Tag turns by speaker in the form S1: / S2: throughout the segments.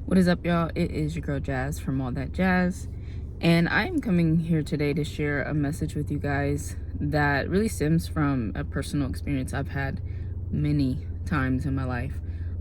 S1: What is up, y'all? It is your girl Jazz from All That Jazz, and I'm coming here today to share a message with you guys that really stems from a personal experience I've had many times in my life.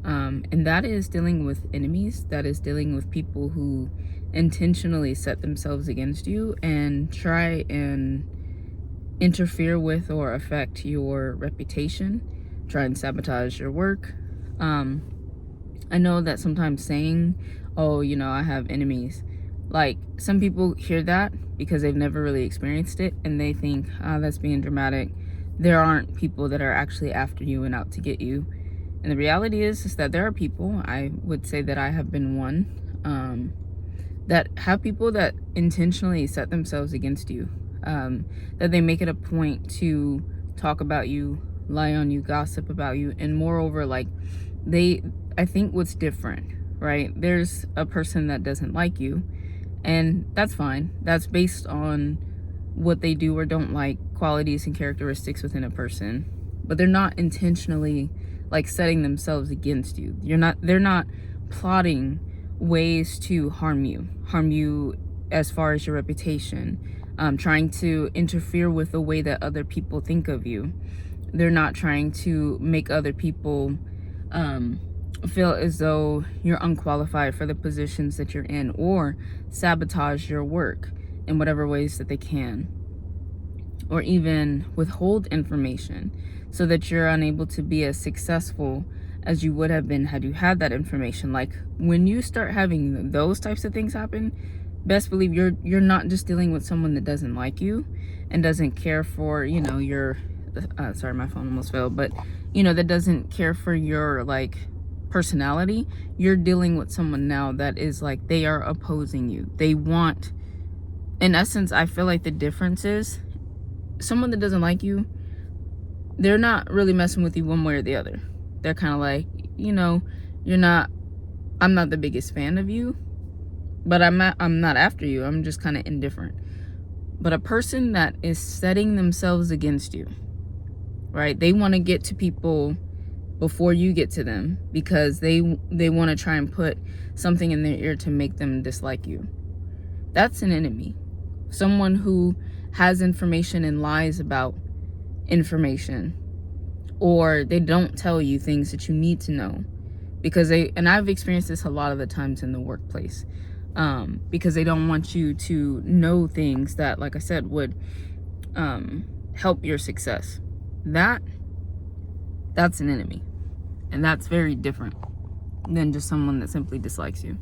S1: And that is dealing with enemies, that is dealing with people who intentionally set themselves against you and try and interfere with or affect your reputation, try and sabotage your work. I know that sometimes saying, oh, I have enemies, like some people hear that because they've never really experienced it and they think, that's being dramatic. There aren't people that are actually after you and out to get you. And the reality is that there are people, I would say that I have been one, that have people that intentionally set themselves against you, that they make it a point to talk about you, lie on you, gossip about you, and moreover, like I think what's different, right? There's a person that doesn't like you, and that's fine. That's based on what they do or don't like, qualities and characteristics within a person. But they're not intentionally like setting themselves against you. They're not plotting ways to harm you as far as your reputation, trying to interfere with the way that other people think of you. They're not trying to make other people feel as though you're unqualified for the positions that you're in, or sabotage your work in whatever ways that they can, or even withhold information so that you're unable to be as successful as you would have been had you had that information. Like when you start having those types of things happen, best believe you're not just dealing with someone that doesn't like you and doesn't care for your sorry, my phone almost fell, but that doesn't care for your like personality. You're dealing with someone now that is like, they are opposing you. They want, in essence, I feel like the difference is someone that doesn't like you, they're not really messing with you one way or the other. They're kind of like, I'm not the biggest fan of you, but I'm not after you. I'm just kind of indifferent. But a person that is setting themselves against you, right? They want to get to people before you get to them because they want to try and put something in their ear to make them dislike you. That's an enemy. Someone who has information and lies about information, or they don't tell you things that you need to know because and I've experienced this a lot of the times in the workplace, because they don't want you to know things that, like I said, would help your success. That's an enemy, and that's very different than just someone that simply dislikes you.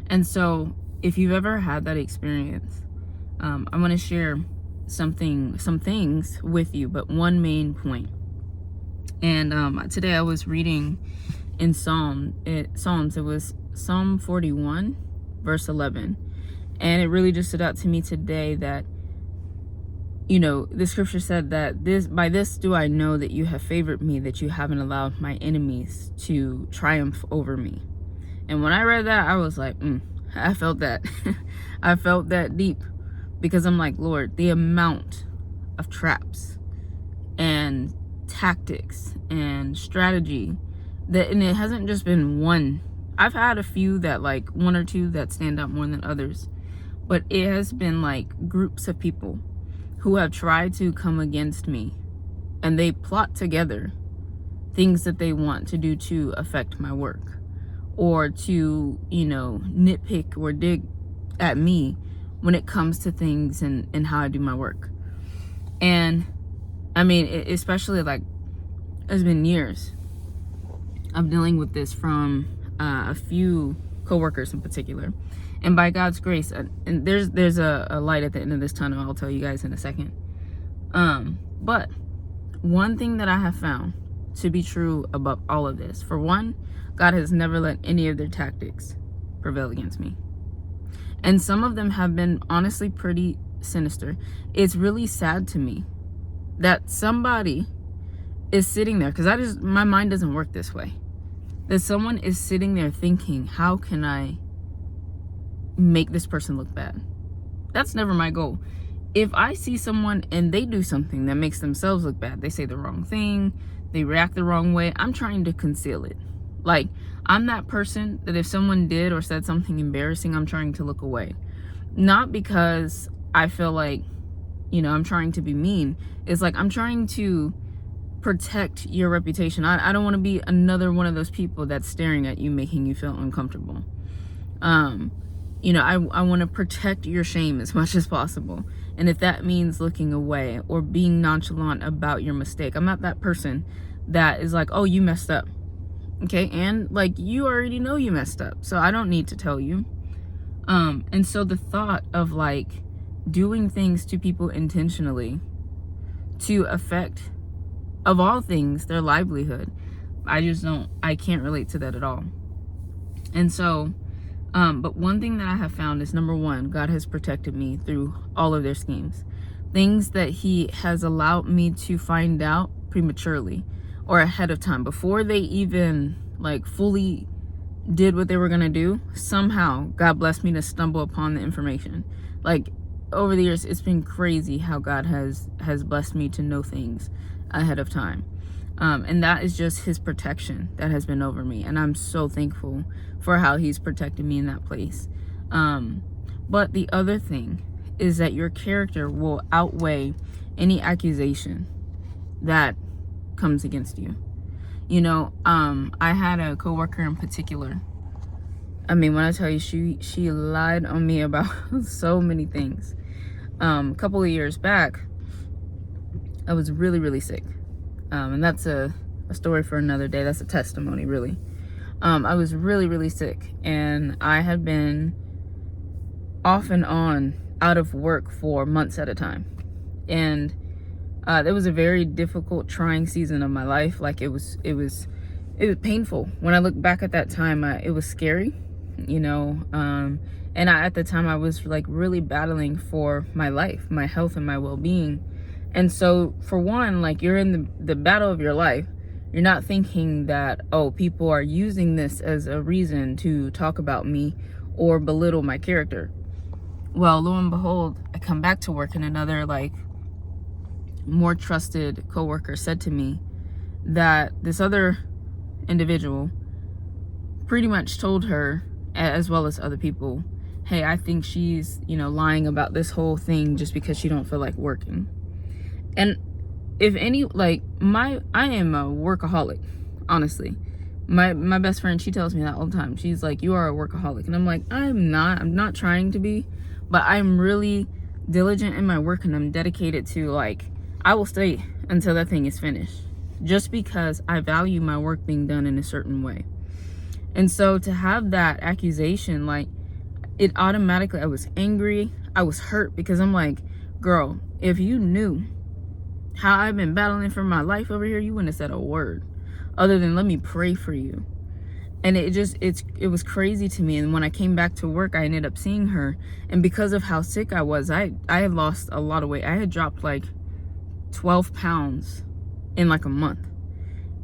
S1: And so if you've ever had that experience, I want to share some things with you, but one main point. And today I was reading in Psalms. It was Psalm 41 verse 11, and it really just stood out to me today that the scripture said that by this do I know that you have favored me, that you haven't allowed my enemies to triumph over me. And when I read that, I was like, I felt that. I felt that deep, because I'm like, Lord, the amount of traps and tactics and strategy and it hasn't just been one. I've had a few that, like one or two that stand out more than others, but it has been like groups of people who have tried to come against me, and they plot together things that they want to do to affect my work, or to nitpick or dig at me when it comes to things and how I do my work. And I mean, especially like, it's been years of dealing with this from a few coworkers in particular. And by God's grace, and there's a light at the end of this tunnel, I'll tell you guys in a second. But one thing that I have found to be true about all of this, for one, God has never let any of their tactics prevail against me. And some of them have been honestly pretty sinister. It's really sad to me that somebody is sitting there, because my mind doesn't work this way, that someone is sitting there thinking, how can I make this person look bad? That's never my goal. If I see someone and they do something that makes themselves look bad, they say the wrong thing, they react the wrong way, I'm trying to conceal it. Like, I'm that person that if someone did or said something embarrassing, I'm trying to look away. Not because I feel like, I'm trying to be mean. It's like I'm trying to protect your reputation. I don't want to be another one of those people that's staring at you, making you feel uncomfortable. I want to protect your shame as much as possible. And if that means looking away or being nonchalant about your mistake, I'm not that person that is like, oh, you messed up. Okay. And like, you already know you messed up, so I don't need to tell you. And so the thought of like doing things to people intentionally to affect, of all things, their livelihood, I can't relate to that at all. And so, but one thing that I have found is, number one, God has protected me through all of their schemes. Things that he has allowed me to find out prematurely or ahead of time, before they even like fully did what they were going to do. Somehow God blessed me to stumble upon the information. Like, over the years, it's been crazy how God has blessed me to know things ahead of time. And that is just his protection that has been over me. And I'm so thankful for how he's protected me in that place. But the other thing is that your character will outweigh any accusation that comes against you. I had a coworker in particular. I mean, when I tell you, she lied on me about so many things. A couple of years back, I was really, really sick. And that's a story for another day. That's a testimony, really. I was really, really sick, and I had been off and on out of work for months at a time. And it was a very difficult, trying season of my life. Like, it was painful. When I look back at that time, it was scary, and at the time I was like really battling for my life, my health, and my well-being. And so, for one, like, you're in the battle of your life. You're not thinking that, oh, people are using this as a reason to talk about me or belittle my character. Well, lo and behold, I come back to work, and another like more trusted coworker said to me that this other individual pretty much told her, as well as other people, hey, I think she's, lying about this whole thing just because she don't feel like working. And if any, like, I am a workaholic, honestly. My best friend, she tells me that all the time. She's like, you are a workaholic. And I'm like, I'm not trying to be, but I'm really diligent in my work, and I'm dedicated to, like, I will stay until that thing is finished, just because I value my work being done in a certain way. And so to have that accusation, like, it automatically, I was angry, I was hurt, because I'm like, girl, if you knew how I've been battling for my life over here, you wouldn't have said a word other than let me pray for you. And it was crazy to me. And when I came back to work, I ended up seeing her, and because of how sick I was, I had lost a lot of weight. I had dropped like 12 pounds in like a month.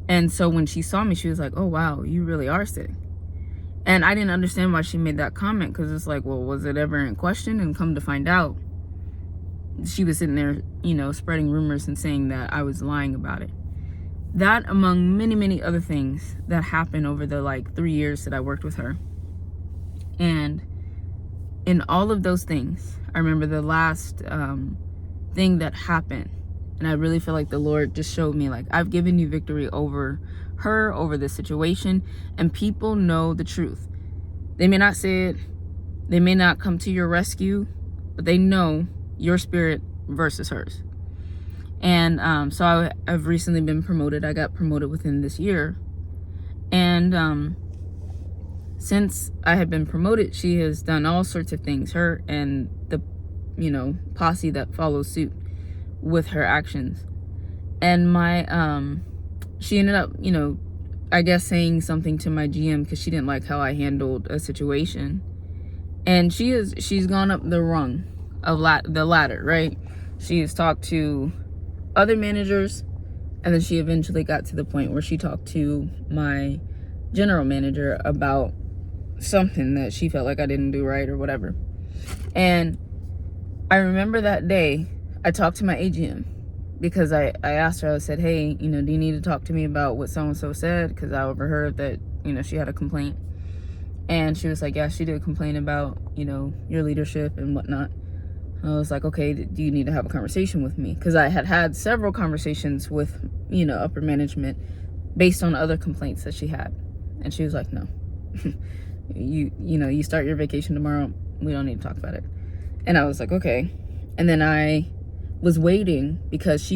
S1: And so when she saw me, she was like, oh wow, you really are sick. And I didn't understand why she made that comment, because it's like, well, was it ever in question? And come to find out, she was sitting there, spreading rumors and saying that I was lying about it. That, among many, many other things that happened over the like 3 years that I worked with her. And in all of those things, I remember the last thing that happened, and I really feel like the Lord just showed me, like, I've given you victory over her, over this situation, and people know the truth. They may not say it, they may not come to your rescue, but they know your spirit versus hers. And so I've recently been promoted. I got promoted within this year. And since I have been promoted, she has done all sorts of things, her and the, posse that follows suit with her actions. And she ended up, I guess saying something to my GM because she didn't like how I handled a situation. And she's gone up the rung of the ladder, right? She has talked to other managers, and then she eventually got to the point where she talked to my general manager about something that she felt like I didn't do right or whatever. And I remember that day I talked to my AGM, because I asked her, I said, hey, do you need to talk to me about what so-and-so said? Because I overheard that she had a complaint. And she was like, yeah, she did complain about, your leadership and whatnot. I was like, okay, do you need to have a conversation with me? Because I had several conversations with, upper management based on other complaints that she had. And she was like, no, you start your vacation tomorrow. We don't need to talk about it. And I was like, okay. And then I was waiting because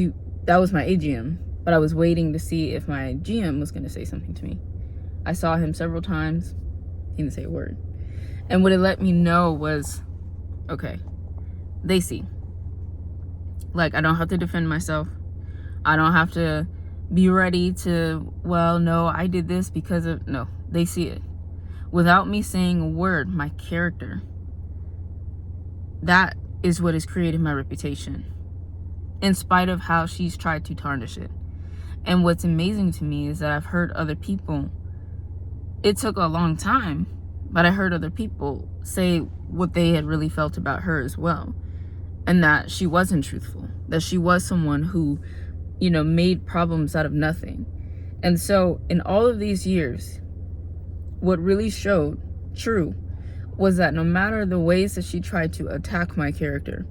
S1: that was my AGM, but I was waiting to see if my GM was going to say something to me. I saw him several times. He didn't say a word. And what it let me know was, okay, they see. Like, I don't have to defend myself. I don't have to be ready to, well, no, I did this because of, no, they see it. Without me saying a word, my character, that is what has created my reputation, in spite of how she's tried to tarnish it. And what's amazing to me is that I've heard other people, it took a long time, but I heard other people say what they had really felt about her as well. And that she wasn't truthful, that she was someone who, made problems out of nothing. And so in all of these years, what really showed true was that no matter the ways that she tried to attack my character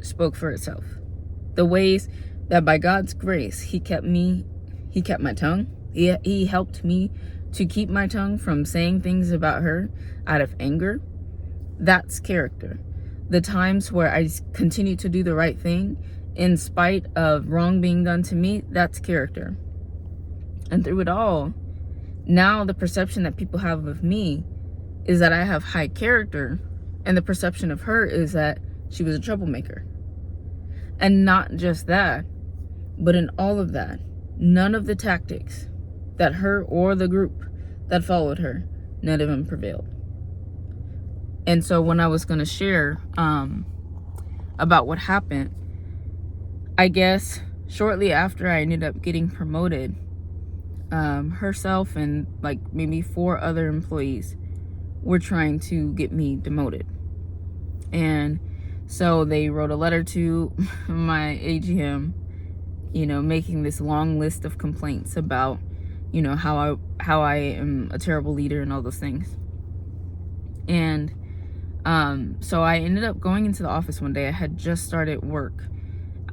S1: spoke for itself. The ways that by God's grace, he kept my tongue. He helped me to keep my tongue from saying things about her out of anger. That's character. The times where I continue to do the right thing in spite of wrong being done to me, that's character. And through it all, now the perception that people have of me is that I have high character, and the perception of her is that she was a troublemaker. And not just that, but in all of that, none of the tactics that her or the group that followed her, none of them prevailed. And so when I was going to share about what happened, I guess shortly after I ended up getting promoted, herself and like maybe 4 other employees were trying to get me demoted. And so they wrote a letter to my AGM, making this long list of complaints about, how I am a terrible leader and all those things. And so I ended up going into the office one day. I had just started work.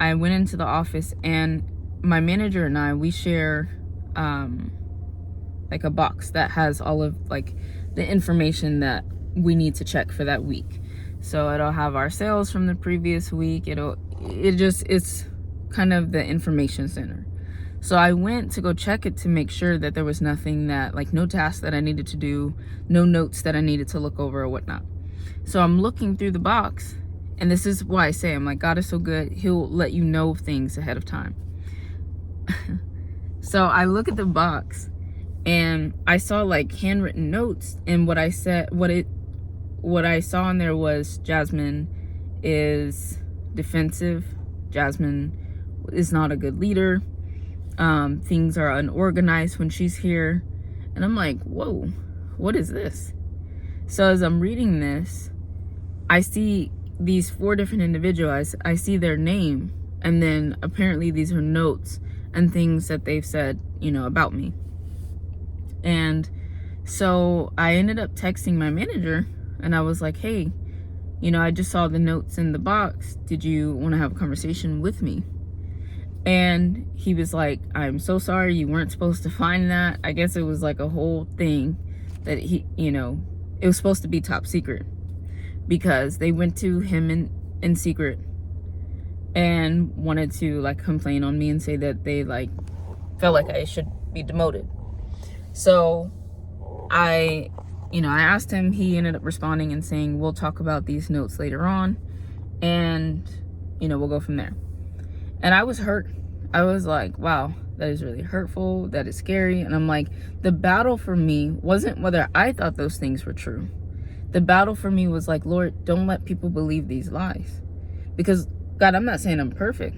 S1: I went into the office, and my manager and I, we share like a box that has all of like the information that we need to check for that week. So it'll have our sales from the previous week. It's kind of the information center. So I went to go check it to make sure that there was nothing that, like, no tasks that I needed to do, no notes that I needed to look over or whatnot. So I'm looking through the box, and this is why I say, I'm like, God is so good. He'll let you know things ahead of time. So I look at the box, and I saw like handwritten notes, and what I saw in there was Jasmine is defensive. Jasmine is not a good leader. Things are unorganized when she's here. And I'm like, whoa, what is this? So as I'm reading this, I see these 4 different individuals. I see their name, and then apparently these are notes and things that they've said, about me. And so I ended up texting my manager, and I was like, hey, I just saw the notes in the box. Did you want to have a conversation with me? And he was like, I'm so sorry, you weren't supposed to find that. I guess it was like a whole thing that it was supposed to be top secret, because they went to him in secret and wanted to like complain on me and say that they like felt like I should be demoted. So I asked him. He ended up responding and saying, we'll talk about these notes later on, and we'll go from there. And I was hurt. I was like, wow, that is really hurtful. That is scary. And I'm like, the battle for me wasn't whether I thought those things were true. The battle for me was like, Lord, don't let people believe these lies. Because, God, I'm not saying I'm perfect.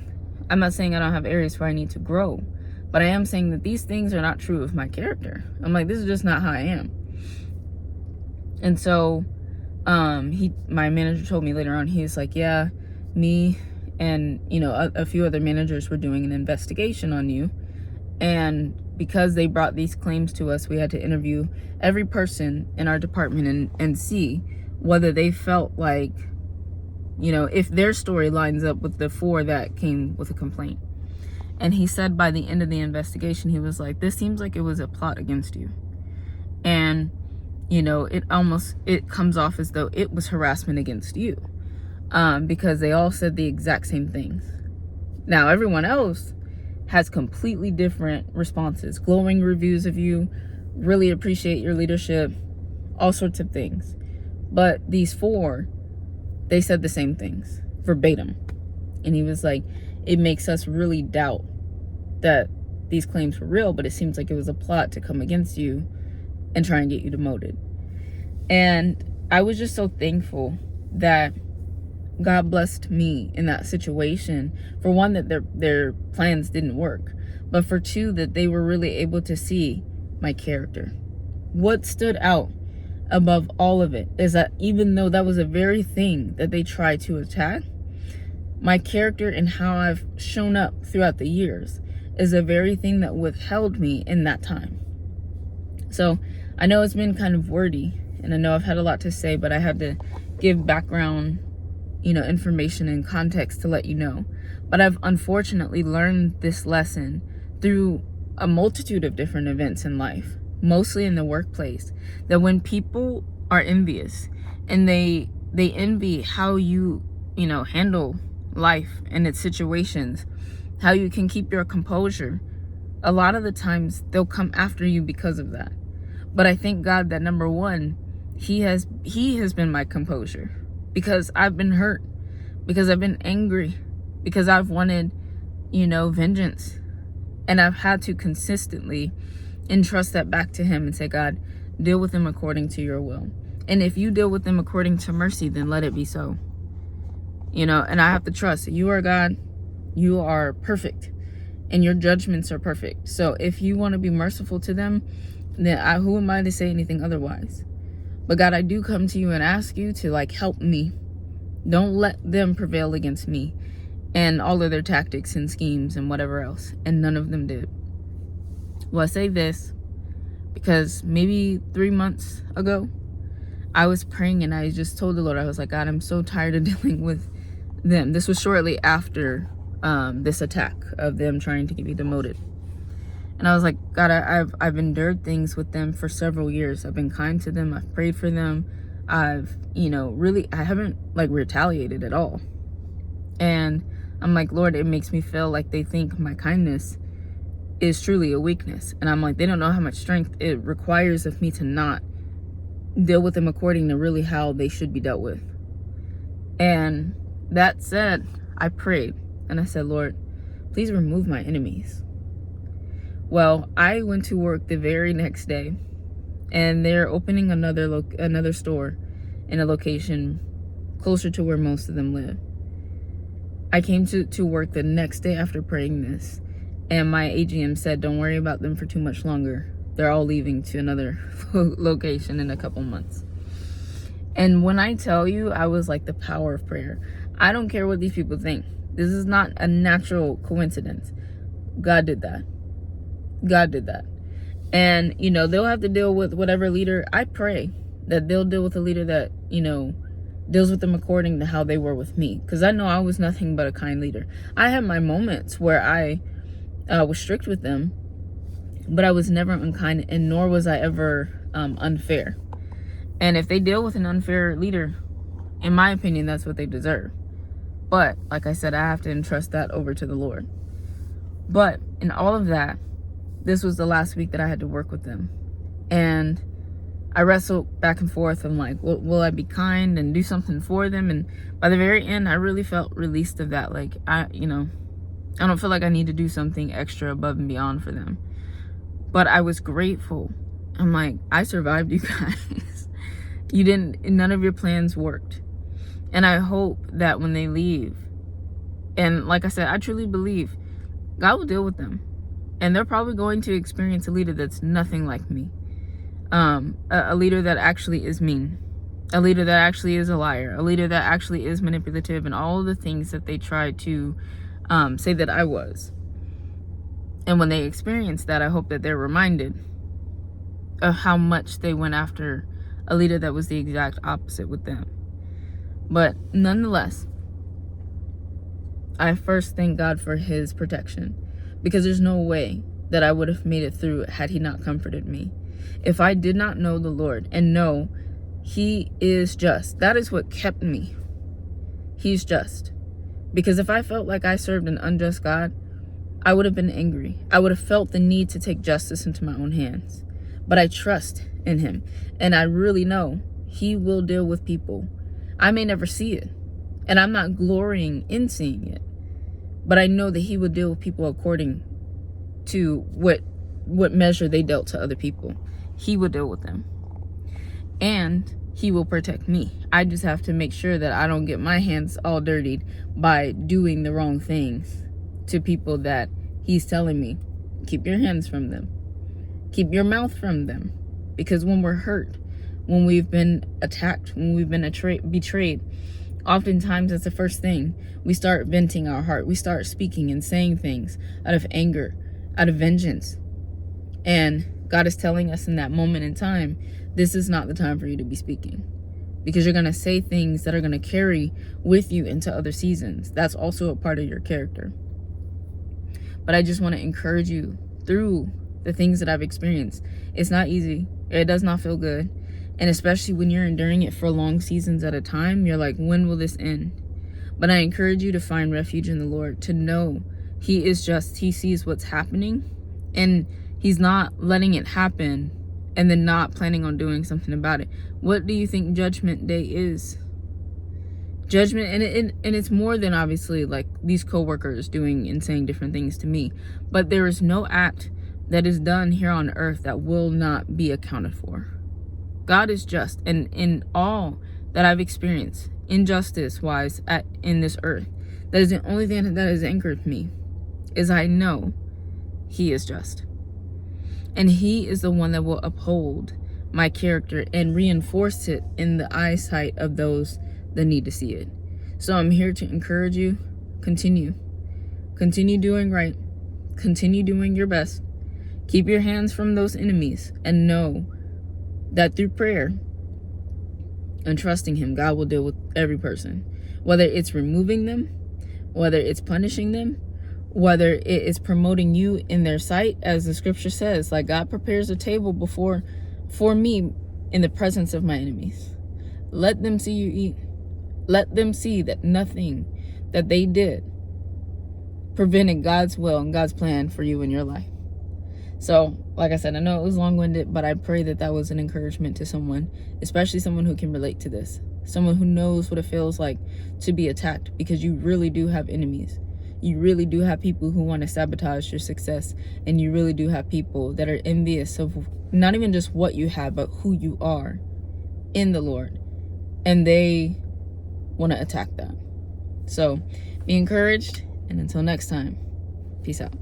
S1: I'm not saying I don't have areas where I need to grow. But I am saying that these things are not true of my character. I'm like, this is just not how I am. And so my manager told me later on, he was like, yeah, me and a few other managers were doing an investigation on you, and because they brought these claims to us, we had to interview every person in our department and see whether they felt like, you know, if their story lines up with the 4 that came with a complaint. And he said by the end of the investigation, he was like, this seems like it was a plot against you. And, you know, it comes off as though it was harassment against you, because they all said the exact same things. Now, everyone else has completely different responses, glowing reviews of you, really appreciate your leadership, all sorts of things. But these 4, they said the same things verbatim. And he was like, it makes us really doubt that these claims were real, but it seems like it was a plot to come against you and try and get you demoted. And I was just so thankful that God blessed me in that situation. For one, that their plans didn't work, but for 2, that they were really able to see my character. What stood out above all of it is that even though that was a very thing that they tried to attack, my character and how I've shown up throughout the years is a very thing that withheld me in that time. So I know it's been kind of wordy, and I know I've had a lot to say, but I had to give background, you know, information and context to let you know. But I've unfortunately learned this lesson through a multitude of different events in life, mostly in the workplace, that when people are envious and they envy how you know, handle life and its situations, how you can keep your composure, a lot of the times they'll come after you because of that. But I thank God that, number one, he has been my composure, because I've been hurt, because I've been angry, because I've wanted, you know, vengeance. And I've had to consistently entrust that back to him and say, God, deal with them according to your will. And if you deal with them according to mercy, then let it be so. You know, and I have to trust that you are God, you are perfect, and your judgments are perfect. So if you want to be merciful to them, then who am I to say anything otherwise? But God, I do come to you and ask you to, like, help me. Don't let them prevail against me and all of their tactics and schemes and whatever else. And none of them did. Well, I say this because maybe 3 months ago, I was praying and I just told the Lord, I was like, God, I'm so tired of dealing with them. This was shortly after this attack of them trying to get me demoted. And I was like, God, I've endured things with them for several years. I've been kind to them. I've prayed for them. I've, you know, really, I haven't like retaliated at all. And I'm like, Lord, it makes me feel like they think my kindness is truly a weakness. And I'm like, they don't know how much strength it requires of me to not deal with them according to really how they should be dealt with. And that said, I prayed and I said, Lord, please remove my enemies. Well, I went to work the very next day, and they're opening another store in a location closer to where most of them live. I came to work the next day after praying this, and my AGM said, don't worry about them for too much longer. They're all leaving to another location in a couple months. And when I tell you, I was like, the power of prayer. I don't care what these people think. This is not a natural coincidence. God did that. God did that. And, you know, they'll have to deal with whatever leader. I pray that they'll deal with a leader that, you know, deals with them according to how they were with me. Because I know I was nothing but a kind leader. I had my moments where I was strict with them, but I was never unkind, and nor was I ever unfair. And if they deal with an unfair leader, in my opinion, that's what they deserve. But like I said, I have to entrust that over to the Lord. But in all of that, this was the last week that I had to work with them. And I wrestled back and forth. I'm like, will I be kind and do something for them? And by the very end, I really felt released of that. Like, I don't feel like I need to do something extra above and beyond for them. But I was grateful. I'm like, I survived, you guys. None of your plans worked. And I hope that when they leave, and like I said, I truly believe God will deal with them. And they're probably going to experience a leader that's nothing like me. A leader that actually is mean. A leader that actually is a liar. A leader that actually is manipulative, and all the things that they tried to say that I was. And when they experience that, I hope that they're reminded of how much they went after a leader that was the exact opposite with them. But nonetheless, I first thank God for his protection, because there's no way that I would have made it through had he not comforted me. If I did not know the Lord and know he is just, that is what kept me. He's just. Because if I felt like I served an unjust God, I would have been angry. I would have felt the need to take justice into my own hands. But I trust in him, and I really know he will deal with people. I may never see it, and I'm not glorying in seeing it, but I know that he will deal with people according to what measure they dealt to other people. He will deal with them, and he will protect me. I just have to make sure that I don't get my hands all dirtied by doing the wrong things to people that he's telling me, keep your hands from them. Keep your mouth from them. Because when we're hurt, when we've been attacked, when we've been betrayed, oftentimes that's the first thing. We start venting our heart. We start speaking and saying things out of anger, out of vengeance. And God is telling us in that moment in time, this is not the time for you to be speaking. Because you're going to say things that are going to carry with you into other seasons. That's also a part of your character. But I just want to encourage you through the things that I've experienced. It's not easy. It does not feel good. And especially when you're enduring it for long seasons at a time, you're like, when will this end? But I encourage you to find refuge in the Lord, to know he is just, he sees what's happening, and he's not letting it happen and then not planning on doing something about it. What do you think Judgment Day is? Judgment, and it's more than obviously like these co-workers doing and saying different things to me, but there is no act that is done here on earth that will not be accounted for. God is just, and in all that I've experienced, injustice-wise in this earth, that is the only thing that has anchored me, is I know he is just. And he is the one that will uphold my character and reinforce it in the eyesight of those that need to see it. So I'm here to encourage you, continue doing right, continue doing your best. Keep your hands from those enemies, and know that through prayer and trusting him, God will deal with every person. Whether it's removing them, whether it's punishing them, whether it is promoting you in their sight, as the scripture says, like God prepares a table for me in the presence of my enemies. Let them see you eat. Let them see that nothing that they did prevented God's will and God's plan for you in your life. So, like I said, I know it was long-winded, but I pray that that was an encouragement to someone, especially someone who can relate to this. Someone who knows what it feels like to be attacked, because you really do have enemies. You really do have people who want to sabotage your success, and you really do have people that are envious of not even just what you have, but who you are in the Lord, and they want to attack that. So, be encouraged, and until next time, peace out.